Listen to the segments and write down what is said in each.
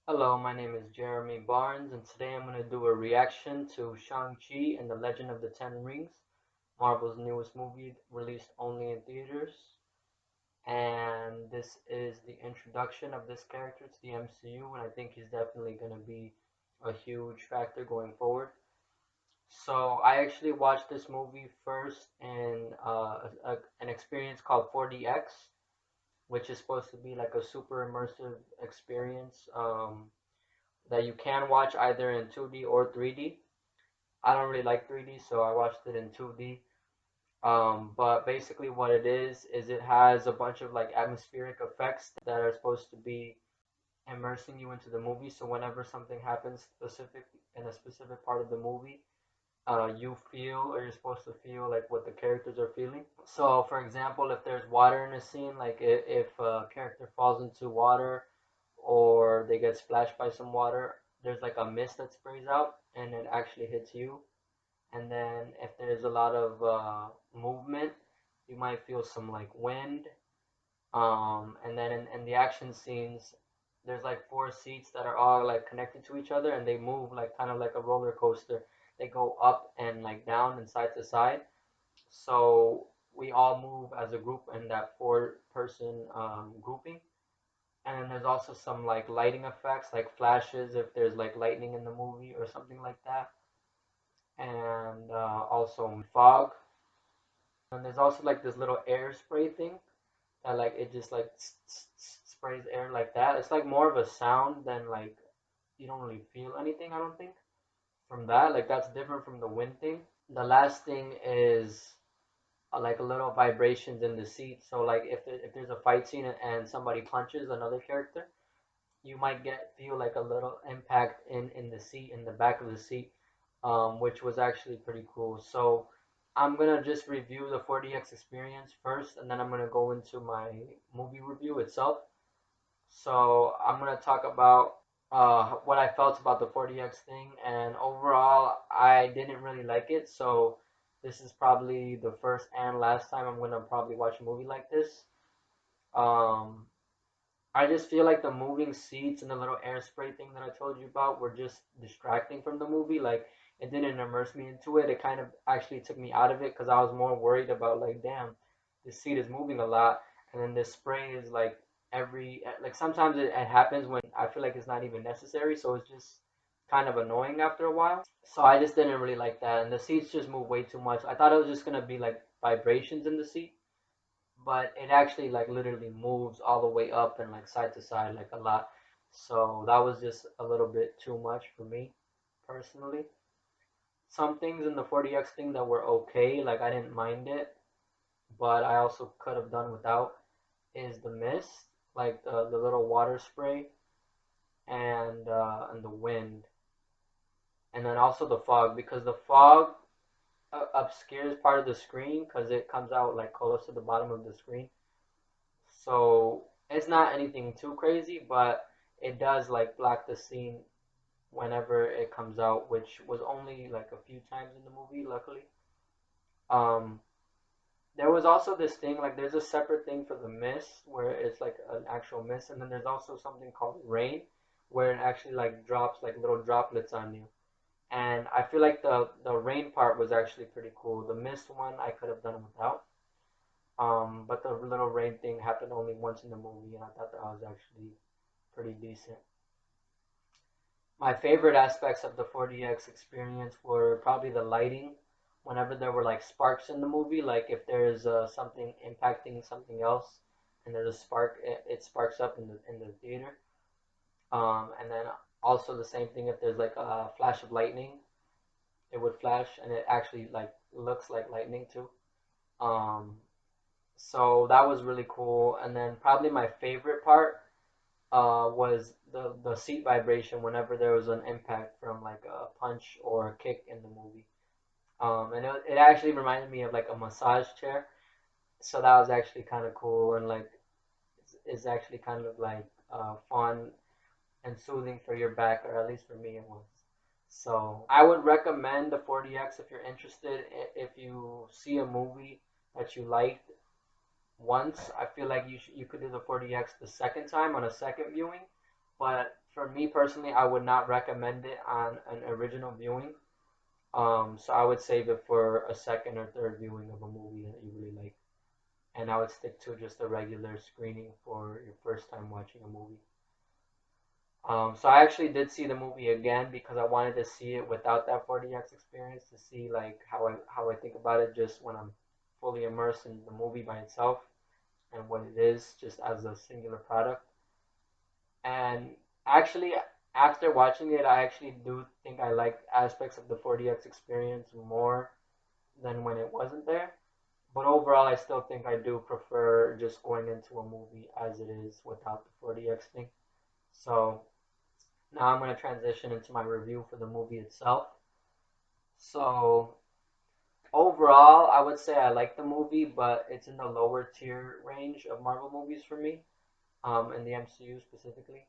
Hello, my name is Jeremy Barnes, and today I'm going to do a reaction to Shang-Chi and the Legend of the Ten Rings, Marvel's newest movie released only in theaters. And this is the introduction of this character to the MCU, and I think he's definitely going to be a huge factor going forward. So I actually watched this movie first in an experience called 4DX, which is supposed to be like a super immersive experience. That you can watch either in 2D or 3D. I don't really like 3D, so I watched it in 2D. But basically, what it is it has a bunch of like atmospheric effects that are supposed to be immersing you into the movie. So whenever something happens specific in a specific part of the movie, you feel or you're supposed to feel like what the characters are feeling. So, for example, if there's water in a scene, like if a character falls into water or they get splashed by some water, there's like a mist that sprays out and it actually hits you. And then if there's a lot of movement, you might feel some like wind. And then in the action scenes, there's like four seats that are all like connected to each other and they move like kind of like a roller coaster. They go up and like down and side to side. So we all move as a group in that four person grouping. And then there's also some like lighting effects, like flashes if there's like lightning in the movie or something like that. And also fog. And there's also like this little air spray thing that like it just like sprays air like that. It's like more of a sound than like you don't really feel anything, I don't think, from that. Like that's different from the wind thing. The last thing is like a little vibrations in the seat. So like if there's a fight scene and somebody punches another character, you might get feel like a little impact in the seat in the back of the seat, which was actually pretty cool. So I'm gonna just review the 4DX experience first, and then I'm gonna go into my movie review itself. So I'm gonna talk about what I felt about the 4DX thing, and overall, I didn't really like it. So this is probably the first and last time I'm gonna probably watch a movie like this. Um, I just feel like the moving seats and the little air spray thing that I told you about were just distracting from the movie. Like it didn't immerse me into it. It kind of actually took me out of it because I was more worried about like, damn, this seat is moving a lot, and then this spray is like like sometimes it happens when I feel like it's not even necessary. So it's just kind of annoying after a while. So I just didn't really like that, and the seats just move way too much. I thought it was just gonna be like vibrations in the seat, but it actually like literally moves all the way up and like side to side like a lot. So that was just a little bit too much for me personally. Some things in the 40X thing that were okay, like I didn't mind it, but I also could have done without is the mist, like the little water spray and the wind, and then also the fog because the fog obscures part of the screen because it comes out like close to the bottom of the screen. So it's not anything too crazy, but it does like block the scene whenever it comes out, which was only like a few times in the movie, luckily. Um, there was also this thing like there's a separate thing for the mist where it's like an actual mist, and then there's also something called rain, where it actually like drops like little droplets on you. And I feel like the rain part was actually pretty cool. The mist one I could have done without. But the little rain thing happened only once in the movie, and I thought that was actually pretty decent. My favorite aspects of the 4DX experience were probably the lighting. Whenever there were like sparks in the movie, like if there's something impacting something else, and there's a spark, it sparks up in the theater. And then also the same thing if there's like a flash of lightning, it would flash, and it actually like looks like lightning too. Um, so that was really cool. And then probably my favorite part was the seat vibration whenever there was an impact from like a punch or a kick in the movie. And it actually reminded me of like a massage chair. So that was actually kind of cool and like it's actually kind of like fun and soothing for your back, or at least for me it was. So I would recommend the 4DX if you're interested. If you see a movie that you liked once, I feel like you could do the 4DX the second time on a second viewing. But for me personally, I would not recommend it on an original viewing. So I would save it for a second or third viewing of a movie that you really like, and I would stick to just a regular screening for your first time watching a movie. So I actually did see the movie again because I wanted to see it without that 4DX experience to see like how I think about it just when I'm fully immersed in the movie by itself and what it is just as a singular product. And actually, after watching it, I actually do think I liked aspects of the 4DX experience more than when it wasn't there. But overall, I still think I do prefer just going into a movie as it is without the 4DX thing. So now I'm going to transition into my review for the movie itself. So overall, I would say I like the movie, but it's in the lower tier range of Marvel movies for me, in the MCU specifically.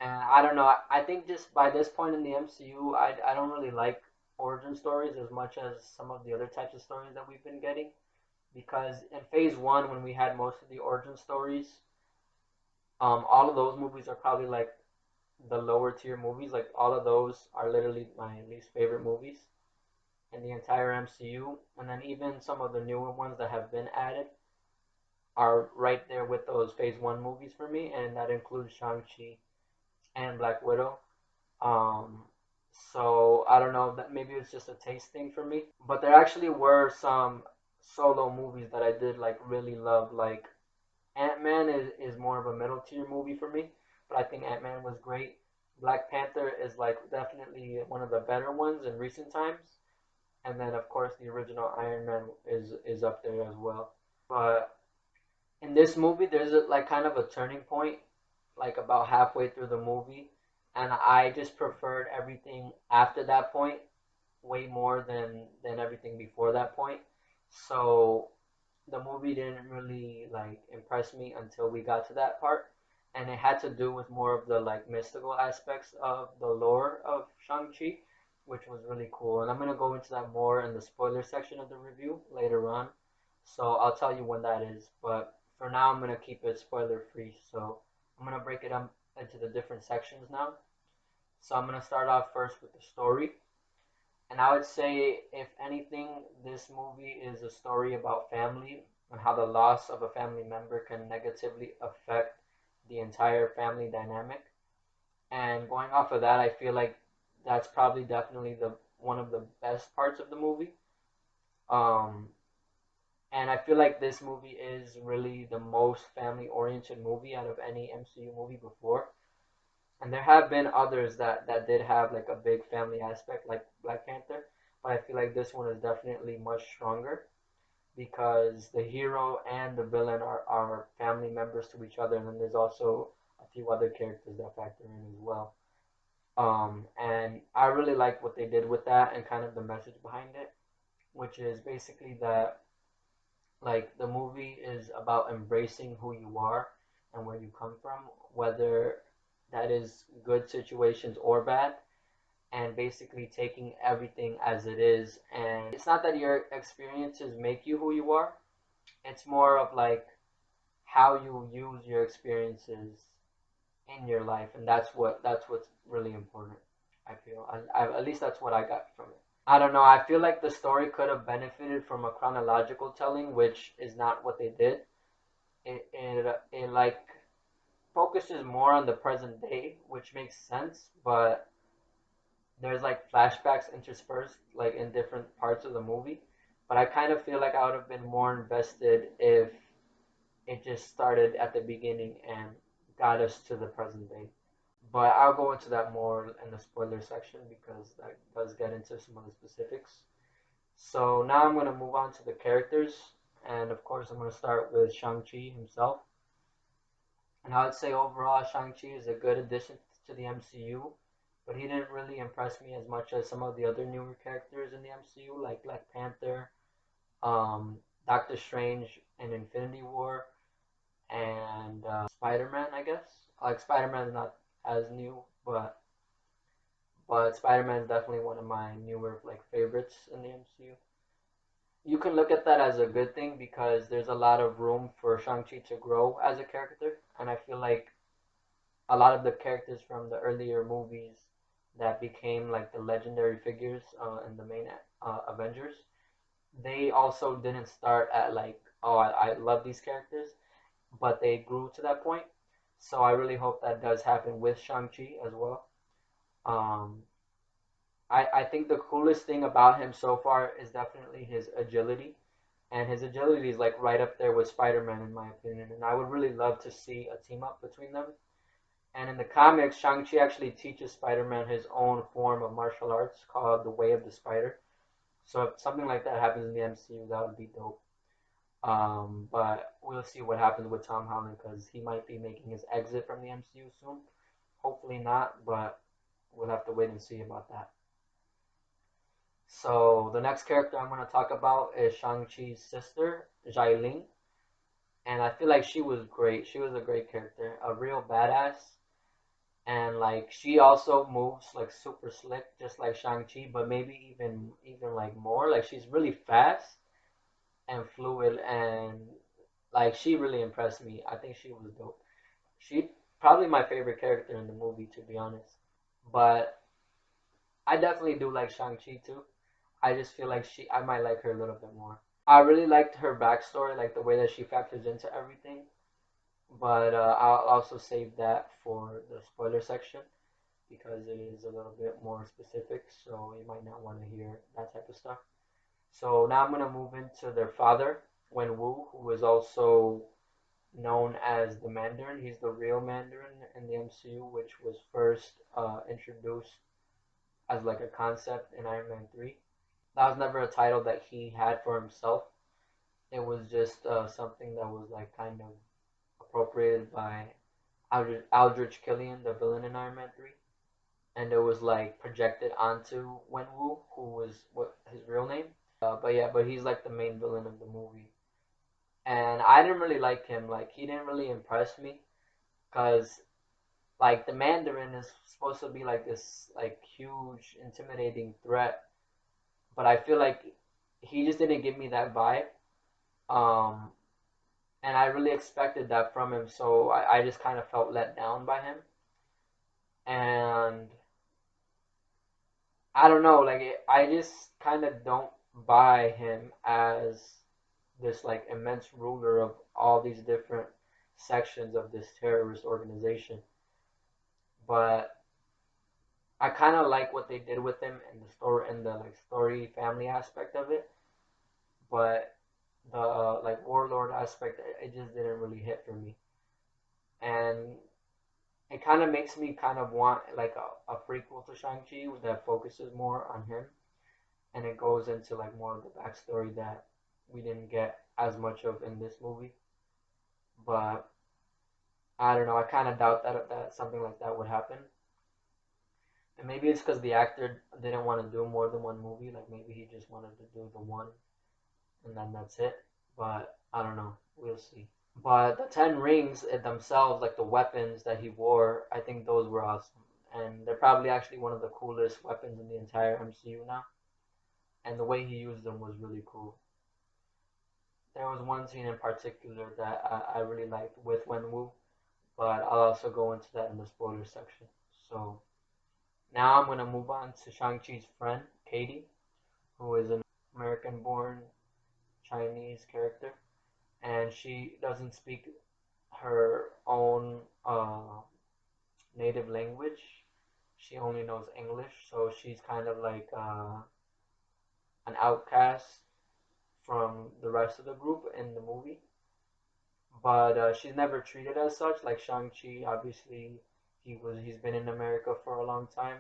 And I don't know. I think just by this point in the MCU, I don't really like origin stories as much as some of the other types of stories that we've been getting. Because in Phase One, when we had most of the origin stories, all of those movies are probably like the lower tier movies. Like all of those are literally my least favorite movies in the entire MCU. And then even some of the newer ones that have been added are right there with those Phase One movies for me, and that includes Shang-Chi and Black Widow. Um, so I don't know that maybe it's just a taste thing for me, but there actually were some solo movies that I did like really love. Like Ant-Man is more of a middle tier movie for me, but I think Ant-Man was great. Black Panther is like definitely one of the better ones in recent times, and then of course the original Iron Man is up there as well. But in this movie, there's like kind of a turning point, like about halfway through the movie, and I just preferred everything after that point way more than everything before that point. So the movie didn't really like impress me until we got to that part, and it had to do with more of the like mystical aspects of the lore of Shang-Chi, which was really cool. And I'm gonna go into that more in the spoiler section of the review later on. So I'll tell you when that is. But for now, I'm gonna keep it spoiler free. So I'm gonna break it up into the different sections now. So I'm gonna start off first with the story. And I would say, if anything, this movie is a story about family and how the loss of a family member can negatively affect the entire family dynamic. And going off of that, I feel like that's probably definitely the one of the best parts of the movie. Um, and I feel like this movie is really the most family oriented movie out of any MCU movie before. And there have been others that did have like a big family aspect, like Black Panther, but I feel like this one is definitely much stronger because the hero and the villain are family members to each other, and then there's also a few other characters that factor in as well. And I really like what they did with that and kind of the message behind it, which is basically that like the movie is about embracing who you are and where you come from, whether that is good situations or bad, and basically taking everything as it is. And it's not that your experiences make you who you are, it's more of like how you use your experiences in your life, and that's what's really important. I feel at least that's what I got from it. I don't know. I feel like the story could have benefited from a chronological telling, which is not what they did. It like focuses more on the present day, which makes sense, but there's like flashbacks interspersed like in different parts of the movie. But I kind of feel like I would have been more invested if it just started at the beginning and got us to the present day. But I'll go into that more in the spoiler section because that does get into some of the specifics. So now I'm going to move on to the characters. And of course, I'm going to start with Shang-Chi himself. And I would say overall, Shang-Chi is a good addition to the MCU, but he didn't really impress me as much as some of the other newer characters in the MCU, like Black Panther, um, Doctor Strange in Infinity War, and Spider-Man, I guess. Like Spider-Man is not as new, but Spider-Man is definitely one of my newer like favorites in the MCU. You can look at that as a good thing because there's a lot of room for Shang-Chi to grow as a character, and I feel like a lot of the characters from the earlier movies that became like the legendary figures in the main Avengers, they also didn't start at like, oh, I love these characters, but they grew to that point. So I really hope that does happen with Shang-Chi as well. Um, I think the coolest thing about him so far is definitely his agility. And his agility is like right up there with Spider-Man in my opinion. And I would really love to see a team up between them. And in the comics, Shang-Chi actually teaches Spider-Man his own form of martial arts called the Way of the Spider. So if something like that happens in the MCU, that would be dope. But we'll see what happens with Tom Holland because he might be making his exit from the MCU soon. Hopefully not, but we'll have to wait and see about that. So the next character I'm going to talk about is Shang-Chi's sister, Xialing. And I feel like she was great. She was a great character, a real badass. And like she also moves like super slick, just like Shang-Chi, but maybe even like more. Like she's really fast and fluid, and like she really impressed me. I think she was dope. She probably my favorite character in the movie, to be honest. But I definitely do like Shang-Chi too. I just feel like I might like her a little bit more. I really liked her backstory, like the way that she factors into everything. But I'll also save that for the spoiler section because it is a little bit more specific, so you might not want to hear that type of stuff. So now I'm gonna move into their father, Wenwu, who is also known as the Mandarin. He's the real Mandarin in the MCU, which was first introduced as like a concept in Iron Man 3. That was never a title that he had for himself. It was just something that was like kind of appropriated by Aldrich Killian, the villain in Iron Man 3. And it was like projected onto Wenwu, who was what his real name. But yeah, but he's like the main villain of the movie. And I didn't really like him. Like he didn't really impress me because like the Mandarin is supposed to be like this like huge intimidating threat, but I feel like he just didn't give me that vibe. Um, and I really expected that from him, so I just kind of felt let down by him. And I don't know, like I just kind of don't buy him as this like immense ruler of all these different sections of this terrorist organization. But I kind of like what they did with him and the story and the like story family aspect of it. But the like warlord aspect, it just didn't really hit for me. And it kind of makes me kind of want like a prequel to Shang-Chi that focuses more on him and it goes into like more of the backstory that we didn't get as much of in this movie. But I don't know. I kind of doubt that something like that would happen. And maybe it's because the actor didn't want to do more than one movie. Like maybe he just wanted to do the one, and then that's it. But I don't know. We'll see. But the Ten Rings themselves, like the weapons that he wore, I think those were awesome. And they're probably actually one of the coolest weapons in the entire MCU now. And the way he used them was really cool. There was one scene in particular that I really liked with Wenwu, but I'll also go into that in the spoiler section. So now I'm going to move on to Shang-Chi's friend, Katy, who is an American-born Chinese character. And she doesn't speak her own native language. She only knows English, so she's kind of like an outcast from the rest of the group in the movie. But she's never treated as such. Like Shang-Chi, obviously, he's been in America for a long time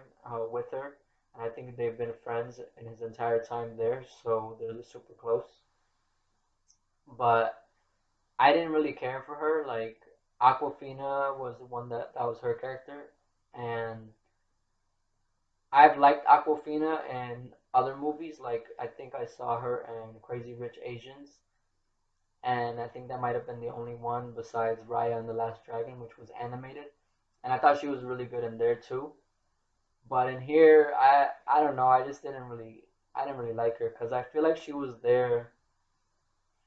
with her, and I think they've been friends in his entire time there, so they're super close. But I didn't really care for her. Like Aquafina was the one that was her character, and I've liked Aquafina in other movies. Like I think I saw her in Crazy Rich Asians, and I think that might have been the only one besides Raya and the Last Dragon, which was animated. And I thought she was really good in there too. But in here, I don't know. I didn't really like her because I feel like she was there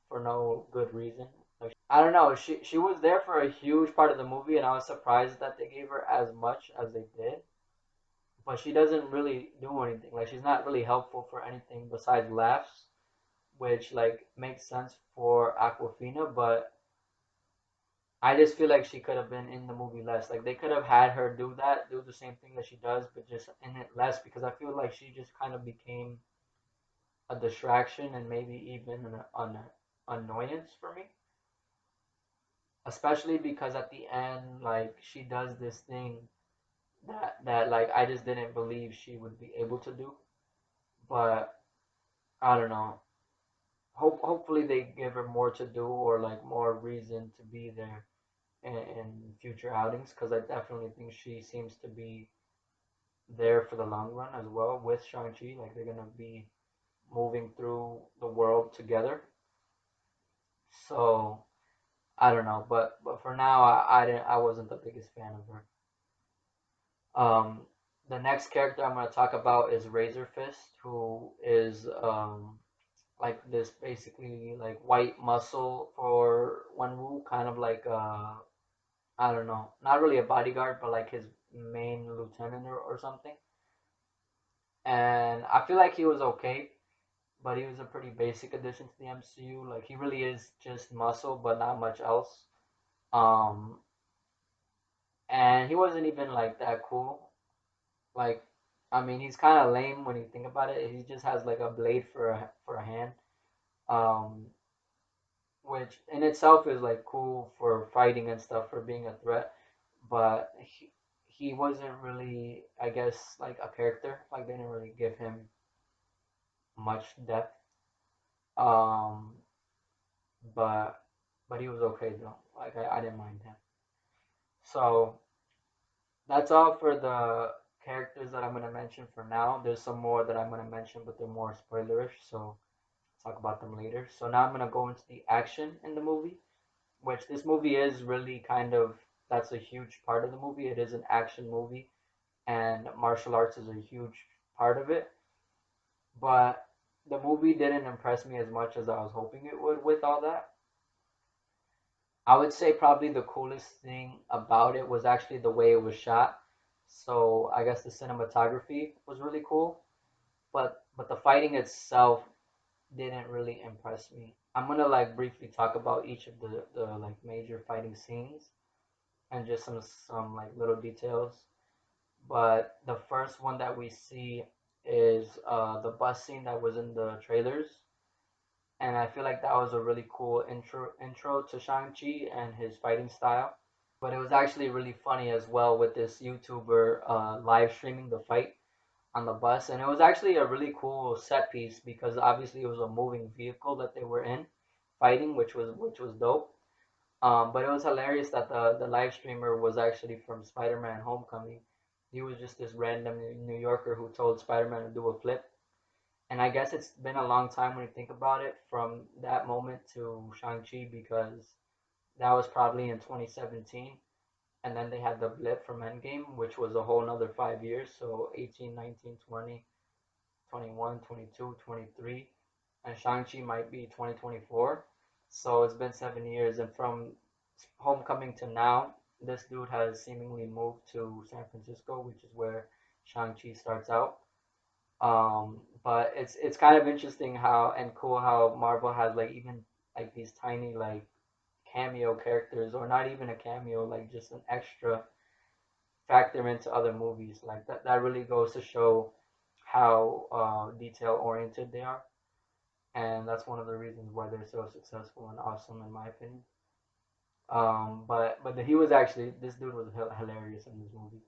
for no good reason. I don't know. She was there for a huge part of the movie, and I was surprised that they gave her as much as they did. But she doesn't really do anything. Like she's not really helpful for anything besides laughs, which like makes sense for Aquafina. But I just feel like she could have been in the movie less. Like they could have had her do that, do the same thing that she does, but just in it less because I feel like she just kind of became a distraction and maybe even an annoyance for me. Especially because at the end, like she does this thing that like I just didn't believe she would be able to do. But I don't know. Hopefully they give her more to do or like more reason to be there in future outings because I definitely think she seems to be there for the long run as well with Shang-Chi. Like they're gonna be moving through the world together. So I don't know, but for now I wasn't the biggest fan of her. Um, the next character I'm gonna talk about is Razorfist, who is like this basically like white muscle for Wenwu, kind of like I don't know, not really a bodyguard, but like his main lieutenant or something. And I feel like he was okay, but he was a pretty basic addition to the MCU. Like he really is just muscle, but not much else. Um, and he wasn't even like that cool. Like, I mean, he's kind of lame when you think about it. He just has like a blade for a hand. Um, which in itself is like cool for fighting and stuff for being a threat, but he wasn't really, I guess, like a character. Like they didn't really give him much depth. Um, but he was okay though. Like I didn't mind him. So that's all for the characters that I'm gonna mention for now. There's some more that I'm gonna mention, but they're more spoilerish, so I'll talk about them later. So now I'm gonna go into the action in the movie, which this movie is really kind of that's a huge part of the movie. It is an action movie, and martial arts is a huge part of it. But the movie didn't impress me as much as I was hoping it would with all that. I would say probably the coolest thing about it was actually the way it was shot. So I guess the cinematography was really cool, but the fighting itself didn't really impress me. I'm gonna like briefly talk about each of the like major fighting scenes and just some like little details. But the first one that we see is the bus scene that was in the trailers, and I feel like that was a really cool intro to Shang-Chi and his fighting style. But it was actually really funny as well with this YouTuber live streaming the fight on the bus, and it was actually a really cool set piece because obviously it was a moving vehicle that they were in fighting, which was dope. But it was hilarious that the live streamer was actually from Spider-Man Homecoming. He was just this random New Yorker who told Spider-Man to do a flip. And I guess it's been a long time when you think about it from that moment to Shang-Chi because that was probably in 2017. And then they had the blip from Endgame, which was a whole another 5 years. So 18, 19, 20, 21, 22, 23. And Shang-Chi might be 2024. So it's been 7 years. And from Homecoming to now, this dude has seemingly moved to San Francisco, which is where Shang-Chi starts out. But it's kind of interesting how and cool how Marvel has like even like these tiny like cameo characters or not even a cameo, like just an extra factor into other movies. Like that really goes to show how detail oriented they are, and that's one of the reasons why they're so successful and awesome in my opinion. But he was actually this dude was hilarious in this movie.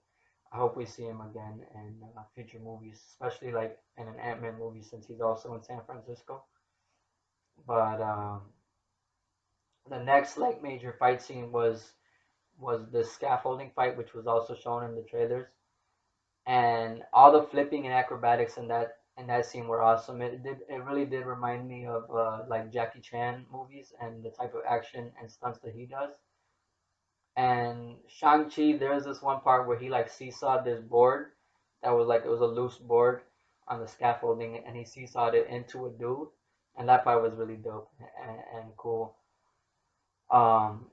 I hope we see him again in future movies, especially like in an Ant-Man movie since he's also in San Francisco. But the next like major fight scene was the scaffolding fight, which was also shown in the trailers, and all the flipping and acrobatics in that scene were awesome. It really did remind me of like Jackie Chan movies and the type of action and stunts that he does. And Shang-Chi, there's this one part where he like seesawed this board that was like it was a loose board on the scaffolding and he seesawed it into a dude. And that part was really dope and cool. Um,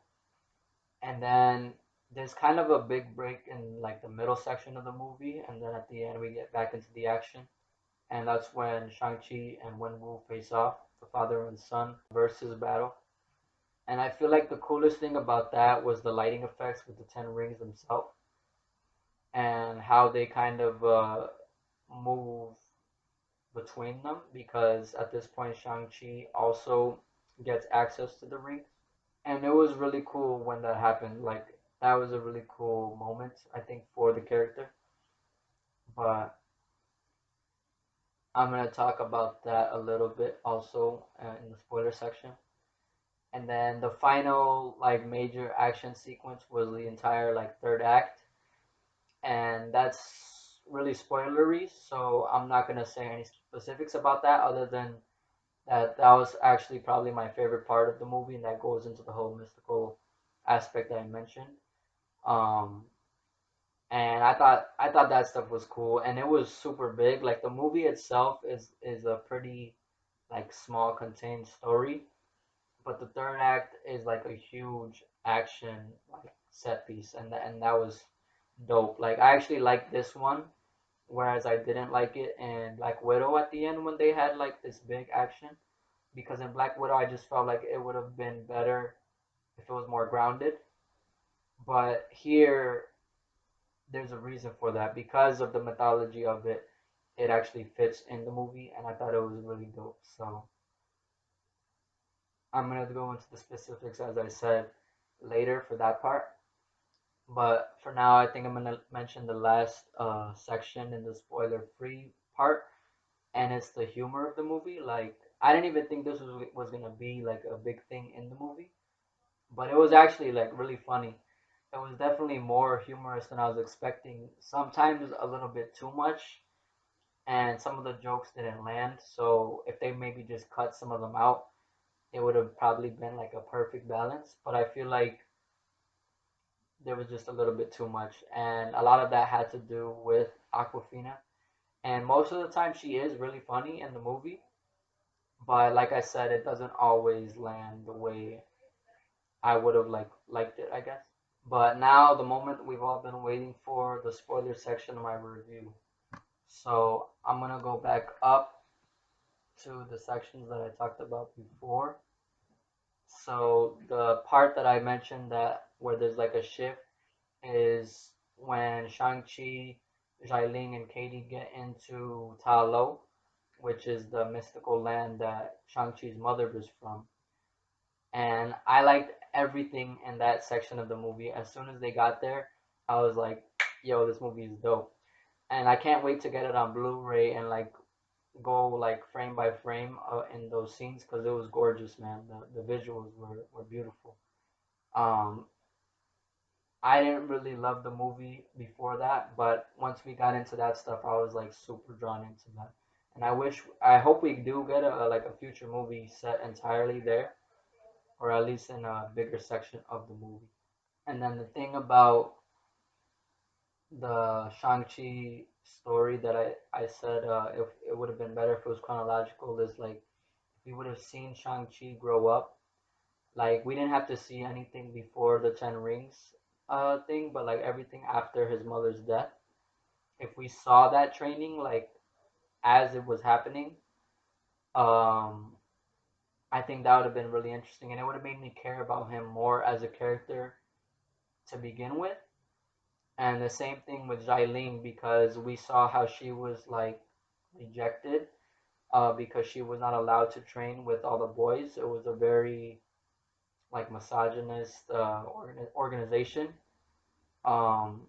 and then there's kind of a big break in like the middle section of the movie, and then at the end we get back into the action, and that's when Shang-Chi and Wenwu face off, the father and son versus battle. And I feel like the coolest thing about that was the lighting effects with the Ten Rings themselves, and how they kind of move between them, because at this point Shang-Chi also gets access to the rings. And it was really cool when that happened. Like, that was a really cool moment, I think, for the character. But I'm gonna talk about that a little bit also in the spoiler section. And then the final like major action sequence was the entire like third act, and that's really spoilery. So I'm not gonna say any specifics about that, other than that was actually probably my favorite part of the movie, and that goes into the whole mystical aspect that I mentioned. Um, and I thought that stuff was cool, and it was super big. Like, the movie itself is a pretty like small contained story, but the third act is like a huge action like set piece, and that was dope. Like, I actually like this one, whereas I didn't like it in Black Widow at the end when they had like this big action, because in Black Widow I just felt like it would have been better if it was more grounded. But here there's a reason for that, because of the mythology of it. It actually fits in the movie, and I thought it was really dope. So I'm gonna go into the specifics, as I said, later for that part. But for now, I think I'm gonna mention the last section in the spoiler-free part, and it's the humor of the movie. Like, I didn't even think this was gonna be like a big thing in the movie, but it was actually like really funny. It was definitely more humorous than I was expecting. Sometimes a little bit too much, and some of the jokes didn't land. So if they maybe just cut some of them out, it would have probably been like a perfect balance. But I feel like there was just a little bit too much, and a lot of that had to do with Aquafina. And most of the time, she is really funny in the movie, but like I said, it doesn't always land the way I would have liked it, I guess. But now, the moment we've all been waiting for, the spoiler section of my review. So I'm gonna go back up to the sections that I talked about before. So the part that I mentioned, that where there's like a shift, is when Shang-Chi, Xialing, and Katy get into Ta Lo, which is the mystical land that Shang-Chi's mother is from. And I liked everything in that section of the movie. As soon as they got there, I was like, yo, this movie is dope. And I can't wait to get it on Blu-ray and like go like frame by frame in those scenes, because it was gorgeous, man. The visuals were beautiful. Um, I didn't really love the movie before that, but once we got into that stuff, I was like super drawn into that. And I hope we do get like a future movie set entirely there, or at least in a bigger section of the movie. And then the thing about the Shang-Chi story that I said, if it would have been better if it was chronological, is like, we would have seen Shang-Chi grow up. Like, we didn't have to see anything before the Ten Rings thing, but like everything after his mother's death. If we saw that training like as it was happening, um, I think that would have been really interesting, and it would have made me care about him more as a character to begin with. And the same thing with Xialing, because we saw how she was like rejected because she was not allowed to train with all the boys. It was a very like misogynist organization. Um,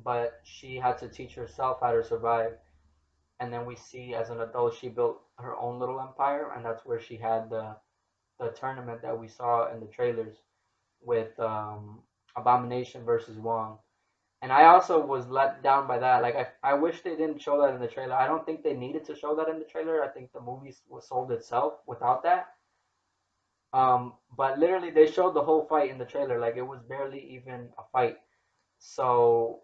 but she had to teach herself how to survive. And then we see as an adult she built her own little empire, and that's where she had the tournament that we saw in the trailers with Abomination versus Wong. And I also was let down by that. Like, I wish they didn't show that in the trailer. I don't think they needed to show that in the trailer. I think the movie was sold itself without that. But literally, they showed the whole fight in the trailer. Like, it was barely even a fight. So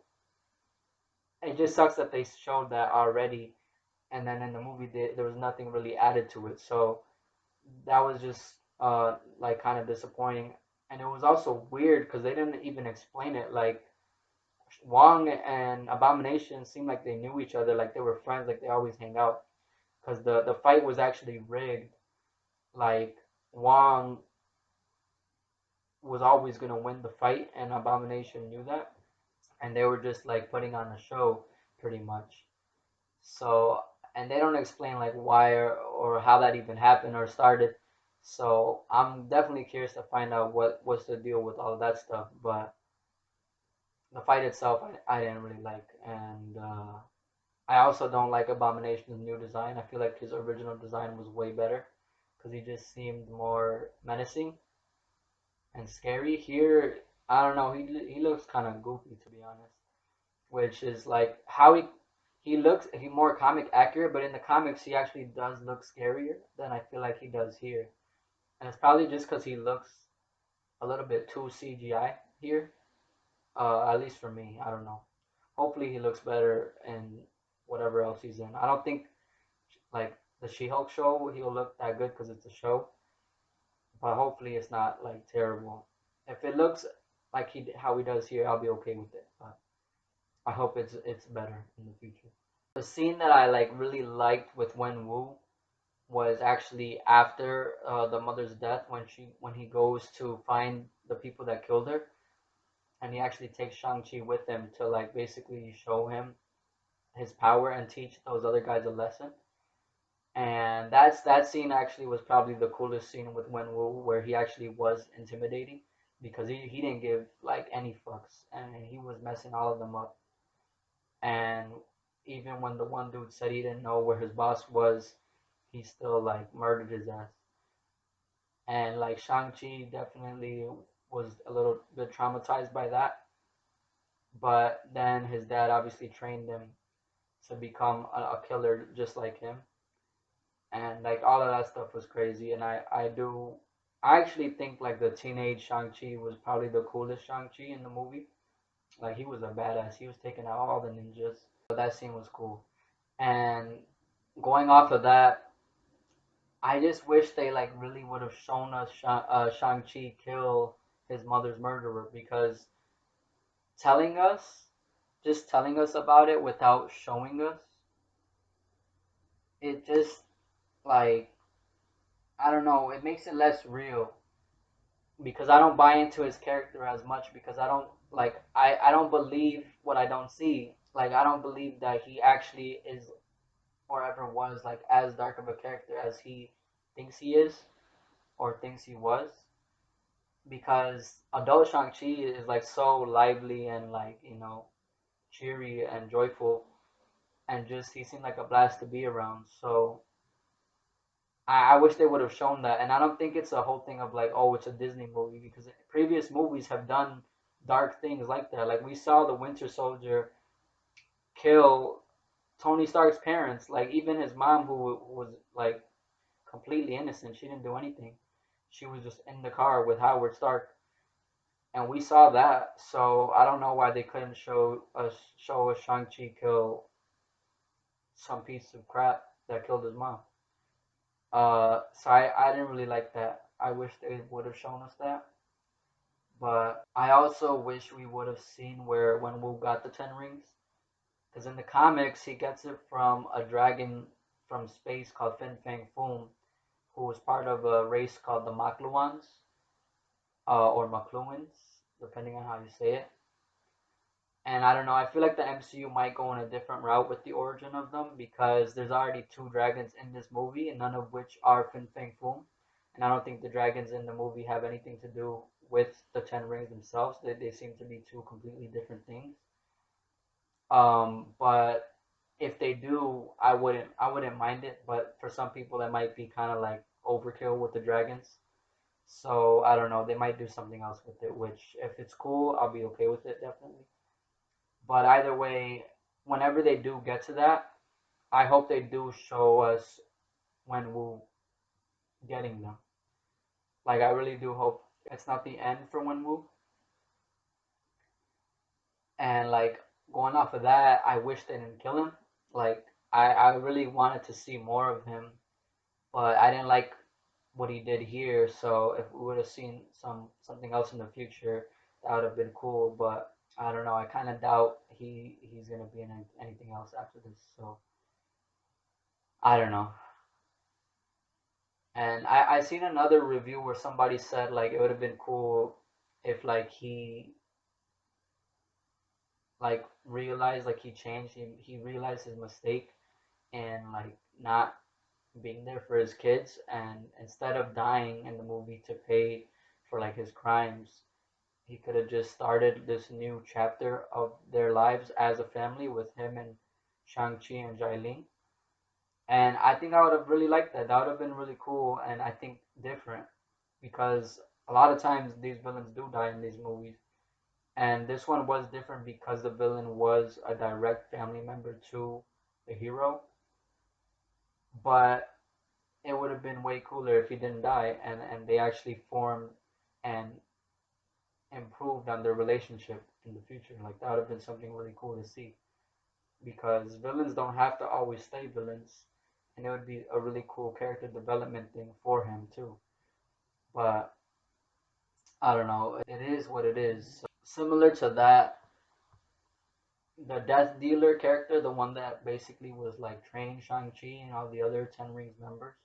it just sucks that they showed that already, and then in the movie there was nothing really added to it. So that was just like kind of disappointing. And it was also weird because they didn't even explain it. Like Wong and Abomination seemed like they knew each other, like they were friends, like they always hang out. Because the fight was actually rigged. Like Wong was always gonna win the fight, and Abomination knew that, and they were just like putting on a show, pretty much. So, and they don't explain like why or how that even happened or started. So I'm definitely curious to find out what's the deal with all of that stuff. But the fight itself, I didn't really like, and I also don't like Abomination's new design. I feel like his original design was way better because he just seemed more menacing and scary. Here, I don't know. He looks kind of goofy, to be honest, which is like how he more comic accurate, but in the comics he actually does look scarier than I feel like he does here, and it's probably just because he looks a little bit too CGI here. At least for me, I don't know. Hopefully he looks better in whatever else he's in. I don't think like the She-Hulk show he'll look that good because it's a show, but hopefully it's not like terrible. If it looks like he how he does here, I'll be okay with it. But I hope it's better in the future. The scene that I like really liked with Wenwu was actually after the mother's death when he goes to find the people that killed her, and he actually takes Shang-Chi with him to like basically show him his power and teach those other guys a lesson. And that scene actually was probably the coolest scene with Wenwu, where he actually was intimidating because he didn't give like any fucks, and he was messing all of them up. And even when the one dude said he didn't know where his boss was, he still like murdered his ass. And like Shang-Chi definitely was a little bit traumatized by that, but then his dad obviously trained him to become a killer just like him, and like all of that stuff was crazy. And I actually think like the teenage Shang-Chi was probably the coolest Shang-Chi in the movie. Like he was a badass. He was taking out all the ninjas. So that scene was cool. And going off of that, I just wish they like really would have shown us Shang-Chi kill his mother's murderer, because telling us, just telling us about it without showing us, it just like, I don't know, it makes it less real, because I don't buy into his character as much, because I don't like I don't believe what I don't see. Like I don't believe that he actually is or ever was like as dark of a character as he thinks he is or thinks he was, because adult Shang-Chi is like so lively and like, cheery and joyful, and just he seemed like a blast to be around. So I wish they would have shown that. And I don't think it's a whole thing of like, oh, it's a Disney movie, because previous movies have done dark things like that. Like we saw the Winter Soldier kill Tony Stark's parents, like even his mom, who was like completely innocent. She didn't do anything. She was just in the car with Howard Stark, and we saw that. So I don't know why they couldn't show us Shang-Chi kill some piece of crap that killed his mom. So I didn't really like that. I wish they would have shown us that. But I also wish we would have seen where when Wu got the 10 rings, because in the comics he gets it from a dragon from space called Fin Fang Foom, who was part of a race called the Makluans, or Makluans, depending on how you say it. And I don't know, I feel like the MCU might go in a different route with the origin of them, because there's already two dragons in this movie, and none of which are Fin Fang Foom. And I don't think the dragons in the movie have anything to do with the 10 rings themselves. They seem to be two completely different things. But if they do, I wouldn't mind it. But for some people, that might be kind of like overkill with the dragons. So I don't know. They might do something else with it, which if it's cool, I'll be okay with it definitely. But either way, whenever they do get to that, I hope they do show us Wenwu getting them. Like I really do hope it's not the end for Wenwu. And like going off of that, I wish they didn't kill him. Like I really wanted to see more of him, but I didn't like what he did here. So if we would have seen something else in the future, that would have been cool. But I don't know. I kind of doubt he's gonna be in anything else after this. So I don't know. And I seen another review where somebody said like it would have been cool if like he like realized like he changed, he realized his mistake and like not being there for his kids, and instead of dying in the movie to pay for like his crimes, he could have just started this new chapter of their lives as a family with him and Shang-Chi and Xialing. And I think I would have really liked that. That would have been really cool and I think different, because a lot of times these villains do die in these movies. And this one was different because the villain was a direct family member to the hero. But it would have been way cooler if he didn't die and they actually formed and improved on their relationship in the future. Like that would have been something really cool to see, because villains don't have to always stay villains, and it would be a really cool character development thing for him too. But I don't know, it is what it is. Similar to that, the Death Dealer character, the one that basically was like training Shang-Chi and all the other Ten Rings members,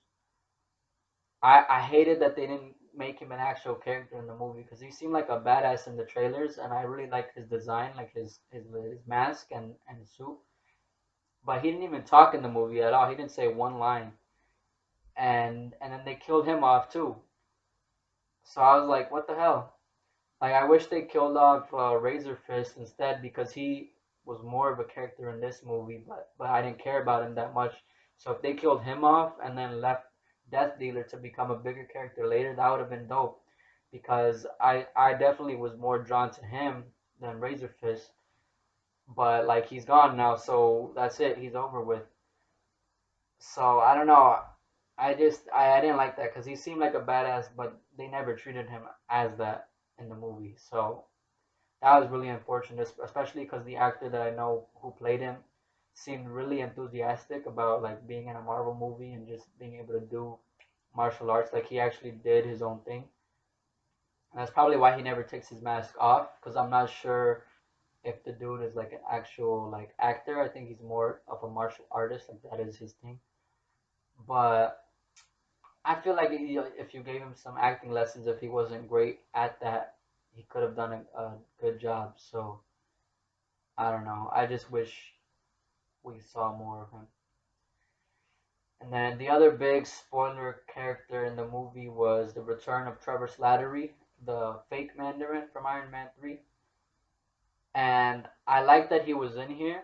I hated that they didn't make him an actual character in the movie, because he seemed like a badass in the trailers, and I really liked his design, like his mask and his suit. But he didn't even talk in the movie at all. He didn't say one line, and then they killed him off too. So I was like, what the hell? Like I wish they killed off Razorfist instead, because he was more of a character in this movie, but I didn't care about him that much. So if they killed him off and then left Death Dealer to become a bigger character later, that would have been dope. Because I definitely was more drawn to him than Razorfist. But like he's gone now, so that's it. He's over with. So I don't know. I didn't like that because he seemed like a badass, but they never treated him as that in the movie. So that was really unfortunate, especially because the actor that I know who played him seemed really enthusiastic about like being in a Marvel movie and just being able to do martial arts. Like he actually did his own thing. And that's probably why he never takes his mask off, because I'm not sure if the dude is like an actual like actor. I think he's more of a martial artist, like that is his thing. But I feel like if you gave him some acting lessons, if he wasn't great at that, he could have done a good job. So I don't know. I just wish we saw more of him. And then the other big spoiler character in the movie was the return of Trevor Slattery, the fake Mandarin from Iron Man 3. And I like that he was in here,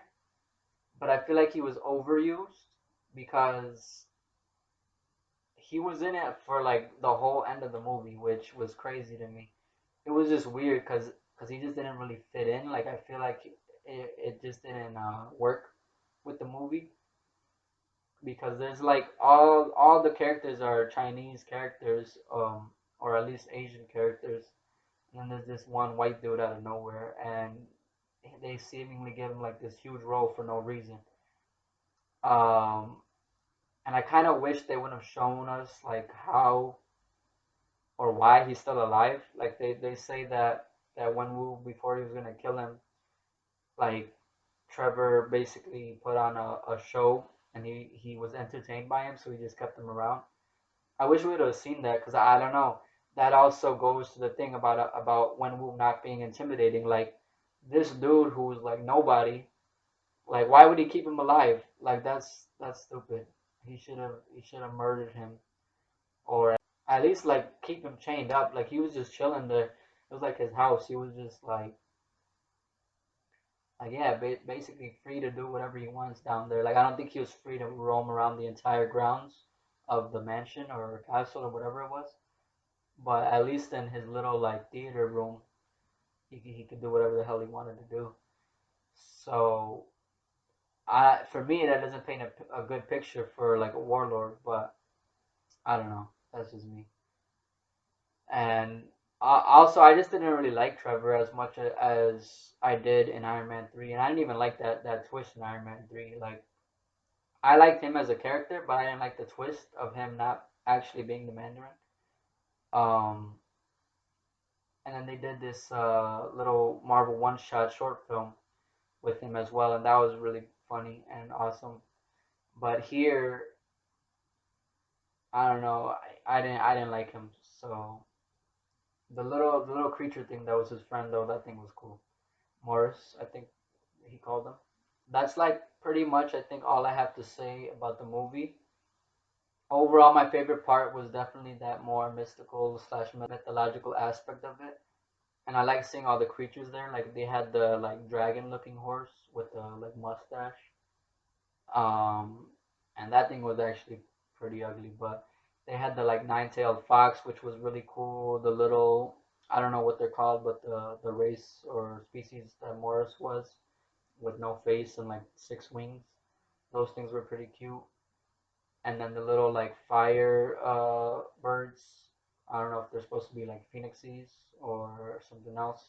but I feel like he was overused, because he was in it for like the whole end of the movie, which was crazy to me. It was just weird because he just didn't really fit in. Like I feel like it just didn't work with the movie, because there's like all the characters are Chinese characters, or at least Asian characters, and then there's this one white dude out of nowhere, and they seemingly give him like this huge role for no reason. Um, and I kind of wish they would have shown us like how or why he's still alive. Like they say that Wenwu, before he was gonna kill him, like Trevor basically put on a show and he was entertained by him, so he just kept him around. I wish we would have seen that, because I don't know. That also goes to the thing about Wenwu not being intimidating. Like this dude who's like nobody. Like why would he keep him alive? Like that's stupid. He should have murdered him, or at least like keep him chained up. Like he was just chilling there. It was like his house. He was just like yeah, basically free to do whatever he wants down there. Like I don't think he was free to roam around the entire grounds of the mansion or castle or whatever it was. But at least in his little like theater room, he could do whatever the hell he wanted to do. So for me that doesn't paint a good picture for like a warlord. But I don't know. That's just me. And also, I just didn't really like Trevor as much as I did in Iron Man 3. And I didn't even like that twist in Iron Man 3. Like, I liked him as a character, but I didn't like the twist of him not actually being the Mandarin. Um, and then they did this little Marvel one-shot short film with him as well, and that was really funny and awesome. But here, I don't know, I didn't like him. So the little creature thing that was his friend though, that thing was cool. Morris, I think he called him. That's like pretty much I think all I have to say about the movie. Overall, my favorite part was definitely that more mystical slash mythological aspect of it. And I like seeing all the creatures there. Like they had the like dragon looking horse with the like mustache. Um, and that thing was actually pretty ugly, but they had the like nine-tailed fox, which was really cool. The little, I don't know what they're called, but the race or species that Morris was with no face and like six wings. Those things were pretty cute. And then the little like fire birds. I don't know if they're supposed to be like phoenixes or something else,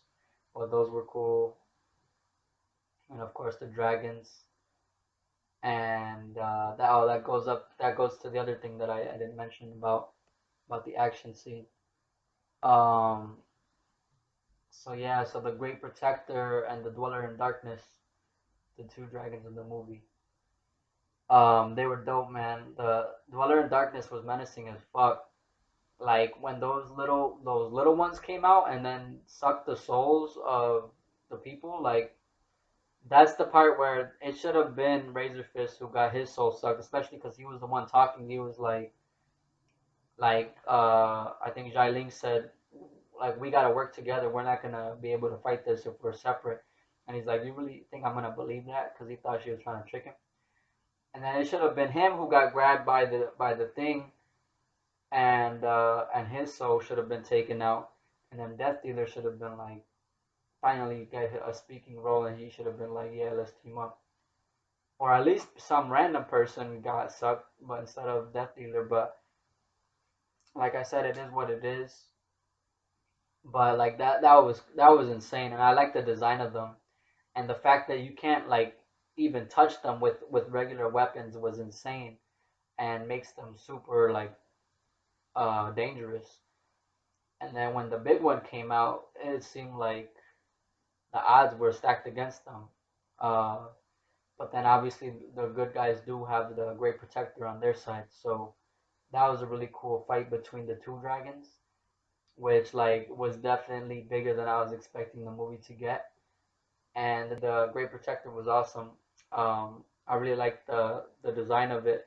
but those were cool. And of course the dragons. And that goes to the other thing that I didn't mention about the action scene. Um, so yeah, so the Great Protector and the Dweller in Darkness, the two dragons in the movie. They were dope, man. The Dweller in Darkness was menacing as fuck. Like when those little ones came out and then sucked the souls of the people, like that's the part where it should have been Razorfist who got his soul sucked, especially because he was the one talking. He was I think Xialing said, like we gotta work together. We're not gonna be able to fight this if we're separate. And he's like, you really think I'm gonna believe that? Because he thought she was trying to trick him. And then it should have been him who got grabbed by the thing, and his soul should have been taken out. And then Death Dealer should have been like finally get a speaking role, and he should have been like, yeah, let's team up. Or at least some random person got sucked, but instead of Death Dealer. But like I said, it is what it is. But like that was insane, and I like the design of them, and the fact that you can't like even touch them with regular weapons was insane, and makes them super like dangerous. And then when the big one came out, it seemed like the odds were stacked against them. Uh, but then obviously the good guys do have the Great Protector on their side, so that was a really cool fight between the two dragons, which like was definitely bigger than I was expecting the movie to get. And the Great Protector was awesome. I really liked the design of it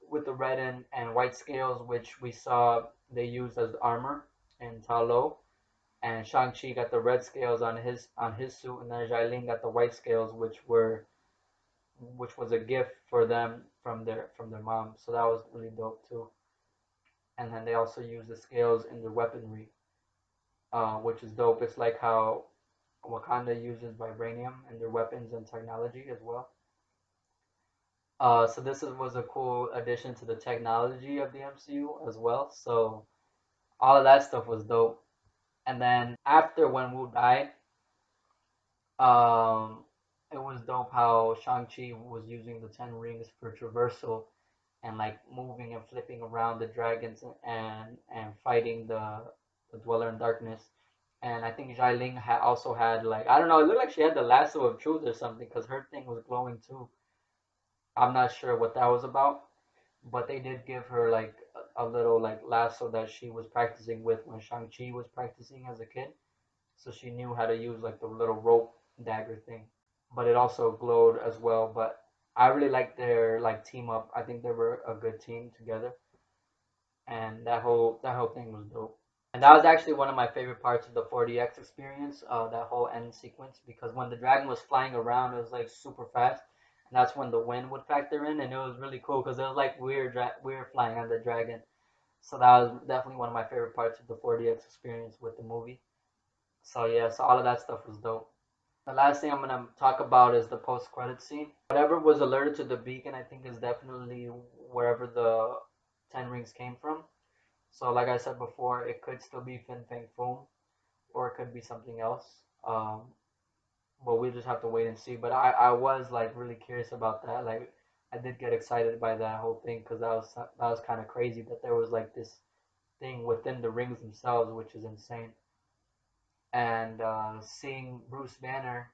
with the red and white scales, which we saw they used as armor in Ta Lo. And Shang-Chi got the red scales on his suit, and then Xialing got the white scales, which was a gift for them from their mom. So that was really dope too. And then they also use the scales in their weaponry, which is dope. It's like how Wakanda uses vibranium in their weapons and technology as well. So was a cool addition to the technology of the MCU as well. So all of that stuff was dope. And then after Wenwu died, um, it was dope how Shang-Chi was using the Ten Rings for traversal and like moving and flipping around the dragons and fighting the Dweller in Darkness. And I think Xialing also had like I don't know, it looked like she had the lasso of truth or something because her thing was glowing too. I'm not sure what that was about, but they did give her like a little like lasso that she was practicing with when Shang-Chi was practicing as a kid. So she knew how to use like the little rope dagger thing. But it also glowed as well. But I really liked their like team up. I think they were a good team together, and that whole thing was dope. And that was actually one of my favorite parts of the 4DX experience, that whole end sequence, because when the dragon was flying around, it was like super fast, and that's when the wind would factor in, and it was really cool because it was like weird flying on the dragon. So that was definitely one of my favorite parts of the 4DX experience with the movie. So yeah, so all of that stuff was dope. The last thing I'm gonna talk about is the post-credit scene. Whatever was alerted to the beacon, I think, is definitely wherever the Ten Rings came from. So, like I said before, it could still be Fin Fang Foom, or it could be something else. But we just have to wait and see. But I was like really curious about that. Like, I did get excited by that whole thing because that was kind of crazy that there was like this thing within the rings themselves, which is insane. And seeing Bruce Banner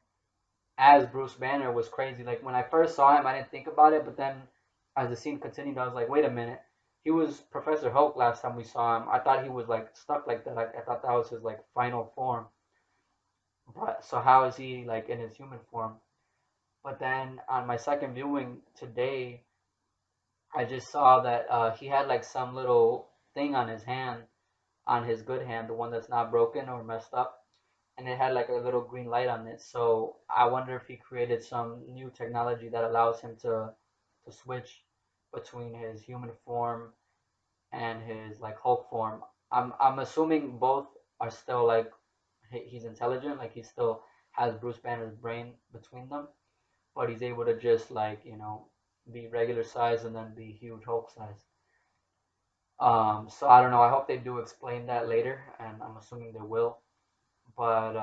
as Bruce Banner was crazy. Like when I first saw him, I didn't think about it, but then as the scene continued, I was like, wait a minute. He was Professor Hulk last time we saw him. I thought he was like stuck like that. I thought that was his like final form. But so how is he like in his human form? But then on my second viewing today, I just saw that he had like some little thing on his hand, on his good hand, the one that's not broken or messed up, and it had like a little green light on it. So I wonder if he created some new technology that allows him to switch between his human form and his like Hulk form. I'm assuming both are still like he's intelligent, like he still has Bruce Banner's brain between them, but he's able to just like be regular size and then be huge Hulk size. So I don't know. I hope they do explain that later, and I'm assuming they will. But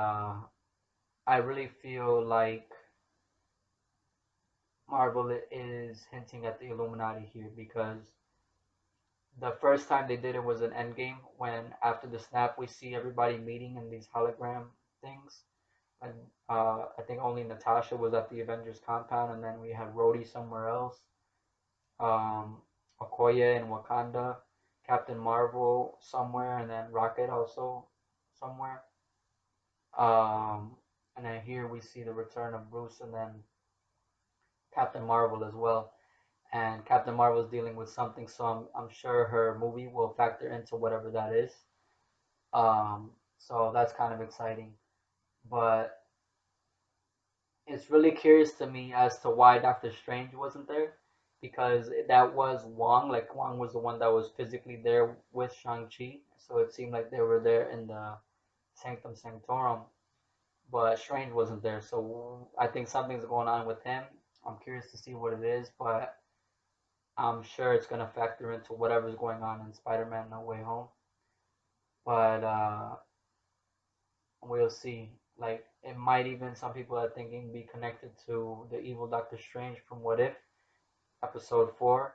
I really feel like Marvel is hinting at the Illuminati here because the first time they did it was in Endgame when after the snap we see everybody meeting in these hologram things. And I think only Natasha was at the Avengers compound, and then we had Rhodey somewhere else, um, Okoye in Wakanda, Captain Marvel somewhere, and then Rocket also somewhere. And then here we see the return of Bruce and then Captain Marvel as well. And Captain Marvel is dealing with something, so I'm sure her movie will factor into whatever that is. So that's kind of exciting. But it's really curious to me as to why Doctor Strange wasn't there, because that was Wong. Like Wong was the one that was physically there with Shang-Chi, so it seemed like they were there in the Sanctum Sanctorum. But Strange wasn't there, so I think something's going on with him. I'm curious to see what it is, but I'm sure it's gonna factor into whatever's going on in Spider-Man: No Way Home. But we'll see. Like it might even some people are thinking be connected to the evil Doctor Strange from What If episode 4,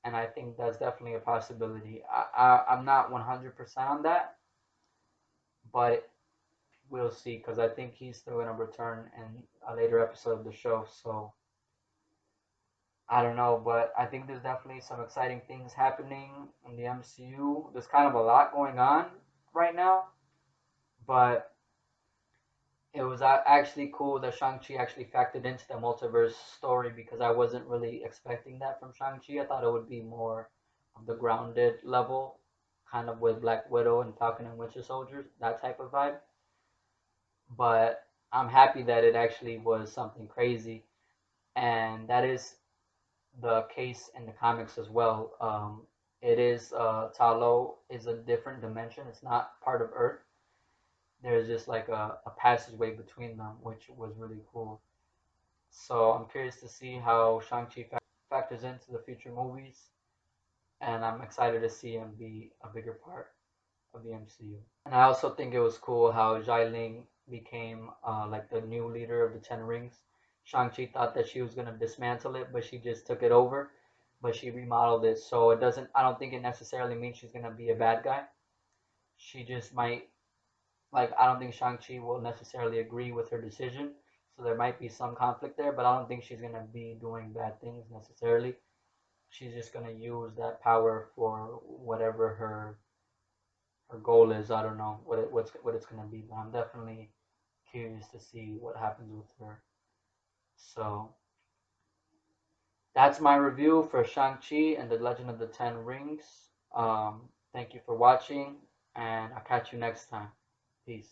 and I think that's definitely a possibility. I'm not 100% on that, but we'll see because I think he's still gonna return in a later episode of the show. So I don't know, but I think there's definitely some exciting things happening in the MCU. There's kind of a lot going on right now, but it was actually cool that Shang-Chi actually factored into the multiverse story because I wasn't really expecting that from Shang-Chi. I thought it would be more of the grounded level, kind of with Black Widow and Falcon and Winter Soldier, that type of vibe. But I'm happy that it actually was something crazy, and that is the case in the comics as well. It is Talo is a different dimension. It's not part of Earth. There's just like a passageway between them, which was really cool. So I'm curious to see how Shang-Chi factors into the future movies, and I'm excited to see him be a bigger part of the MCU. And I also think it was cool how Xialing became like the new leader of the Ten Rings. Shang-Chi thought that she was gonna dismantle it, but she just took it over. But she remodeled it, so it doesn't. I don't think it necessarily means she's gonna be a bad guy. She just might like I don't think Shang-Chi will necessarily agree with her decision. So there might be some conflict there, but I don't think she's gonna be doing bad things necessarily. She's just gonna use that power for whatever her goal is. I don't know what it's gonna be, but I'm definitely curious to see what happens with her. So that's my review for Shang-Chi and the Legend of the Ten Rings. Thank you for watching, and I'll catch you next time. Peace.